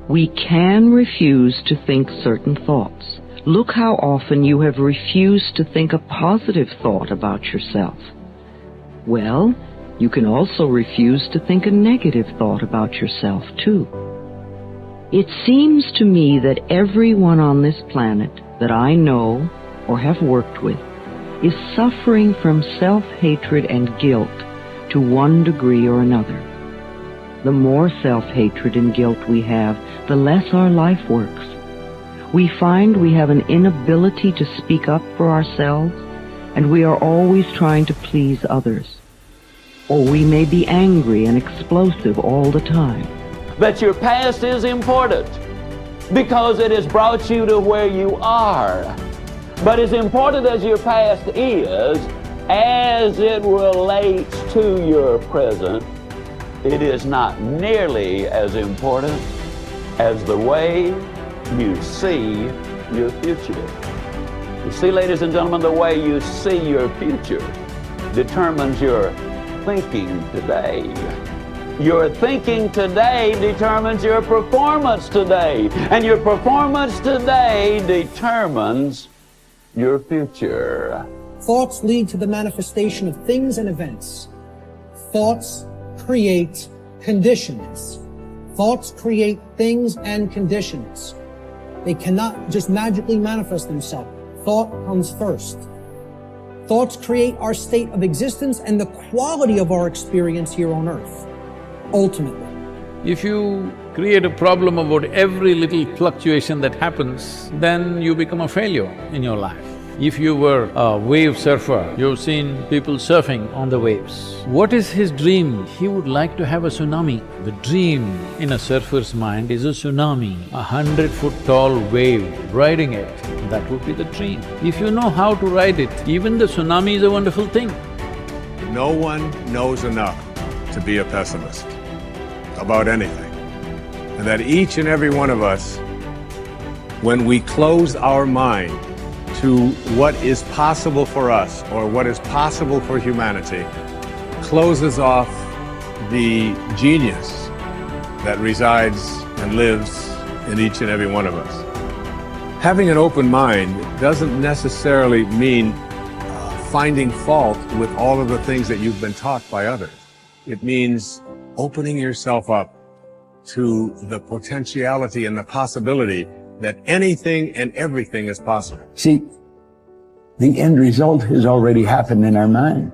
We can refuse to think certain thoughts. Look how often you have refused to think a positive thought about yourself. Well, you can also refuse to think a negative thought about yourself, too. It seems to me that everyone on this planet that I know or have worked with is suffering from self-hatred and guilt to one degree or another. The more self-hatred and guilt we have, the less our life works. We find we have an inability to speak up for ourselves, and we are always trying to please others. Or we may be angry and explosive all the time. That your past is important because it has brought you to where you are. But as important as your past is, as it relates to your present, it is not nearly as important as the way you see your future. You see, ladies and gentlemen, the way you see your future determines your thinking today. Your thinking today determines your performance today, and your performance today determines your future. Thoughts lead to the manifestation of things and events. Thoughts create conditions. Thoughts create things and conditions. They cannot just magically manifest themselves. Thought comes first. Thoughts create our state of existence and the quality of our experience here on earth, ultimately. If you create a problem about every little fluctuation that happens, then you become a failure in your life. If you were a wave surfer, you've seen people surfing on the waves. What is his dream? He would like to have a tsunami. The dream in a surfer's mind is a tsunami, 100-foot tall wave, riding it. That would be the dream. If you know how to ride it, even the tsunami is a wonderful thing. No one knows enough to be a pessimist about anything. And that each and every one of us, when we close our mind to what is possible for us or what is possible for humanity, closes off the genius that resides and lives in each and every one of us. Having an open mind doesn't necessarily mean finding fault with all of the things that you've been taught by others. It means opening yourself up to the potentiality and the possibility that anything and everything is possible. See, the end result has already happened in our mind.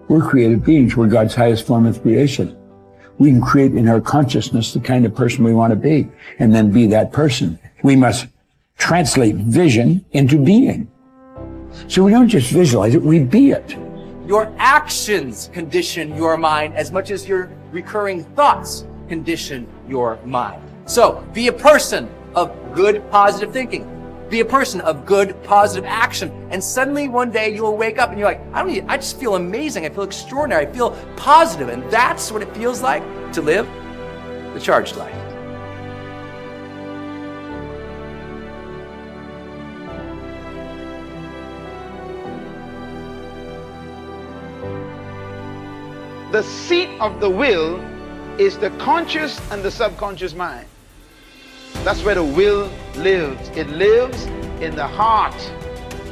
We're creative beings. We're God's highest form of creation. We can create in our consciousness the kind of person we want to be, and then be that person. We must translate vision into being. So we don't just visualize it, we be it. Your actions condition your mind as much as your recurring thoughts condition your mind. So, be a person of good, positive thinking. Be a person of good, positive action. And suddenly one day you'll wake up and you're like, I just feel amazing. I feel extraordinary. I feel positive. And that's what it feels like to live the charged life. The seat of the will is the conscious and the subconscious mind. That's where the will lives. It lives in the heart.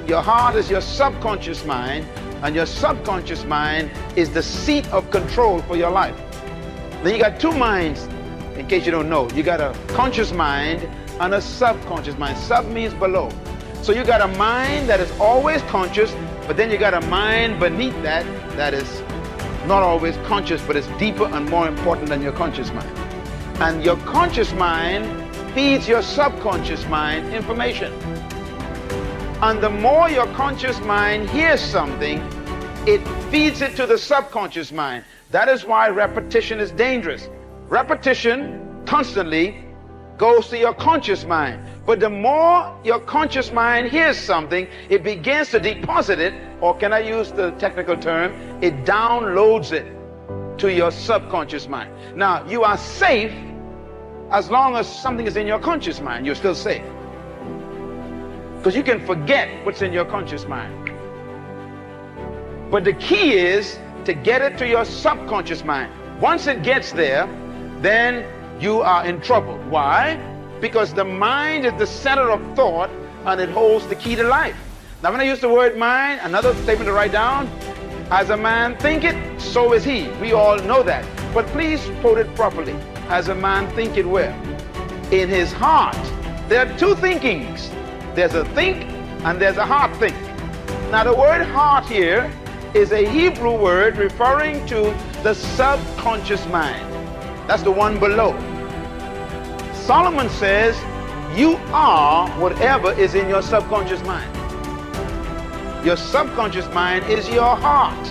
Your heart is your subconscious mind, and your subconscious mind is the seat of control for your life. Then you got two minds, in case you don't know. You got a conscious mind and a subconscious mind. Sub means below. So you got a mind that is always conscious, but then you got a mind beneath that that is not always conscious, but it's deeper and more important than your conscious mind. And your conscious mind feeds your subconscious mind information. And the more your conscious mind hears something, it feeds it to the subconscious mind. That is why repetition is dangerous. Repetition constantly goes to your conscious mind. But the more your conscious mind hears something, it begins to deposit it, or can I use the technical term, it downloads it to your subconscious mind. Now, you are safe as long as something is in your conscious mind. You're still safe. Because you can forget what's in your conscious mind. But the key is to get it to your subconscious mind. Once it gets there, then you are in trouble. Why? Because the mind is the center of thought and it holds the key to life. Now when I use the word mind, another statement to write down, as a man thinketh, so is he. We all know that. But please quote it properly. As a man thinketh where? In his heart. There are two thinkings. There's a think and there's a heart think. Now the word heart here is a Hebrew word referring to the subconscious mind. That's the one below. Solomon says, you are whatever is in your subconscious mind. Your subconscious mind is your heart.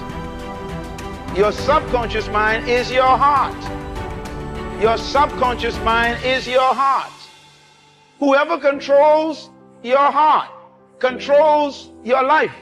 Your subconscious mind is your heart. Your subconscious mind is your heart. Whoever controls your heart controls your life.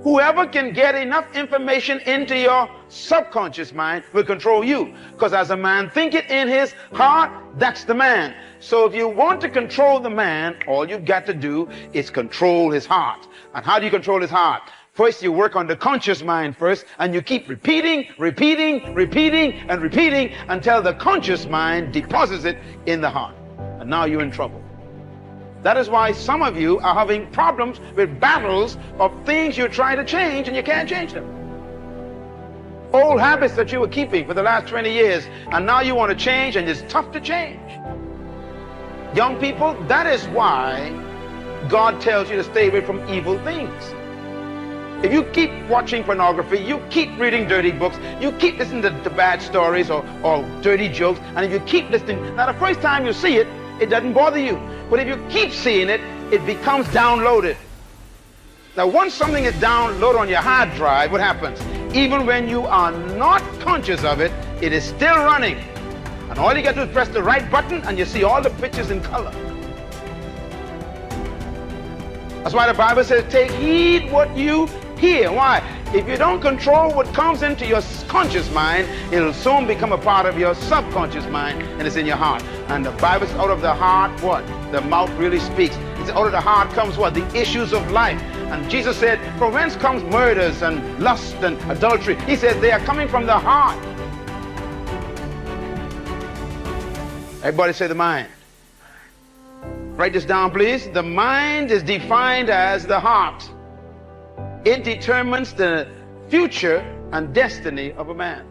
Whoever can get enough information into your subconscious mind will control you. Because as a man thinketh in his heart, that's the man. So if you want to control the man, all you've got to do is control his heart. And how do you control his heart? First, you work on the conscious mind first, and you keep repeating until the conscious mind deposits it in the heart. And now you're in trouble. That is why some of you are having problems with battles of things you're trying to change and you can't change them. Old habits that you were keeping for the last 20 years and now you want to change and it's tough to change. Young people, that is why God tells you to stay away from evil things. If you keep watching pornography, you keep reading dirty books, you keep listening to bad stories or dirty jokes, and if you keep listening, now the first time you see it, it doesn't bother you. But if you keep seeing it, it becomes downloaded. Now once something is downloaded on your hard drive, what happens? Even when you are not conscious of it, it is still running. And all you got to do is press the right button and you see all the pictures in color. That's why the Bible says, take heed what you hear. Why? If you don't control what comes into your conscious mind, it'll soon become a part of your subconscious mind and it's in your heart. And the Bible says, out of the heart, what? The mouth really speaks. It's out of the heart comes what? The issues of life. And Jesus said, from whence comes murders and lust and adultery? He says they are coming from the heart. Everybody say the mind. Write this down, please. The mind is defined as the heart. It determines the future and destiny of a man.